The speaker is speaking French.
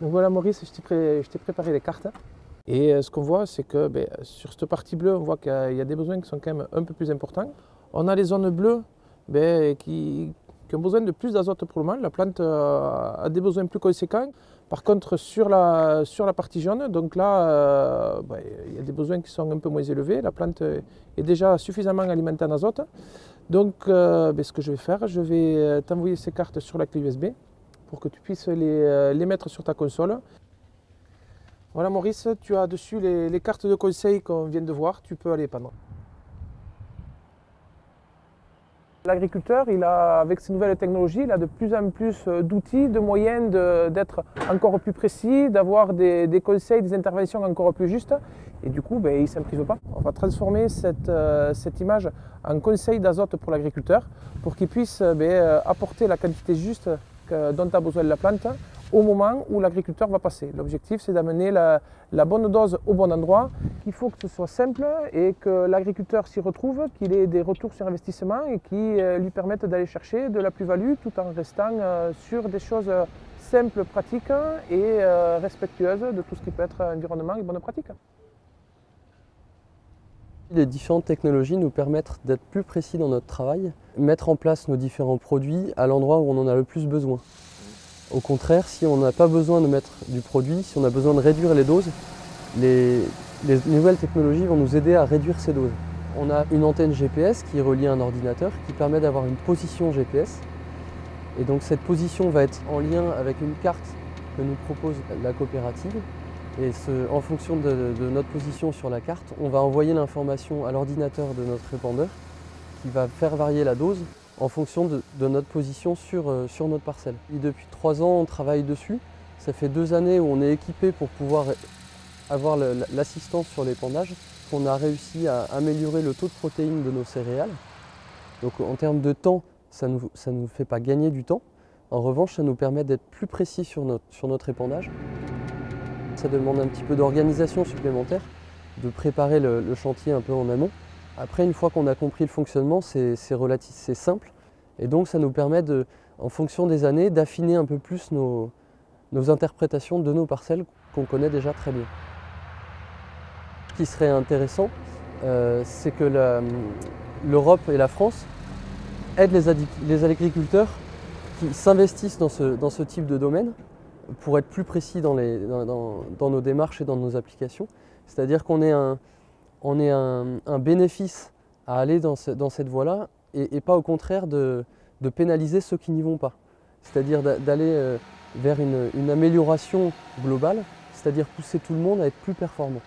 Donc voilà Maurice, je t'ai préparé les cartes. Et ce qu'on voit, c'est que sur cette partie bleue, on voit qu'il y a des besoins qui sont quand même un peu plus importants. On a les zones bleues qui ont besoin de plus d'azote pour le moment. La plante a des besoins plus conséquents. Par contre, sur la partie jaune, donc là, il y a des besoins qui sont un peu moins élevés. La plante est déjà suffisamment alimentée en azote. Donc, ce que je vais faire, je vais t'envoyer ces cartes sur la clé USB pour que tu puisses les mettre sur ta console. Voilà Maurice, tu as dessus les cartes de conseil qu'on vient de voir, tu peux aller prendre. L'agriculteur, avec ces nouvelles technologies, il a de plus en plus d'outils, de moyens d'être encore plus précis, d'avoir des conseils, des interventions encore plus justes. Et du coup, il ne s'en prive pas. On va transformer cette image en conseil d'azote pour l'agriculteur pour qu'il puisse apporter la quantité juste dont a besoin la plante au moment où l'agriculteur va passer. L'objectif, c'est d'amener la bonne dose au bon endroit. Il faut que ce soit simple et que l'agriculteur s'y retrouve, qu'il ait des retours sur investissement et qui lui permettent d'aller chercher de la plus-value tout en restant sur des choses simples, pratiques et respectueuses de tout ce qui peut être environnement et bonne pratique. Les différentes technologies nous permettent d'être plus précis dans notre travail, mettre en place nos différents produits à l'endroit où on en a le plus besoin. Au contraire, si on n'a pas besoin de mettre du produit, si on a besoin de réduire les doses, les nouvelles technologies vont nous aider à réduire ces doses. On a une antenne GPS qui est reliée à un ordinateur qui permet d'avoir une position GPS. Et donc cette position va être en lien avec une carte que nous propose la coopérative. Et en fonction de notre position sur la carte, on va envoyer l'information à l'ordinateur de notre répandeur qui va faire varier la dose en fonction de notre position sur notre parcelle. Et depuis 3 ans, on travaille dessus. Ça fait 2 années où on est équipé pour pouvoir avoir l'assistance sur l'épandage. On a réussi à améliorer le taux de protéines de nos céréales. Donc en termes de temps, ça ne nous fait pas gagner du temps. En revanche, ça nous permet d'être plus précis sur notre épandage. Ça demande un petit peu d'organisation supplémentaire, de préparer le chantier un peu en amont. Après, une fois qu'on a compris le fonctionnement, c'est simple. Et donc ça nous permet, en fonction des années, d'affiner un peu plus nos interprétations de nos parcelles qu'on connaît déjà très bien. Ce qui serait intéressant, c'est que l'Europe et la France aident les agriculteurs qui s'investissent dans ce type de domaine pour être plus précis dans nos démarches et dans nos applications. C'est-à-dire qu'on ait un bénéfice à aller dans cette voie-là et pas au contraire de pénaliser ceux qui n'y vont pas. C'est-à-dire d'aller vers une amélioration globale, c'est-à-dire pousser tout le monde à être plus performant.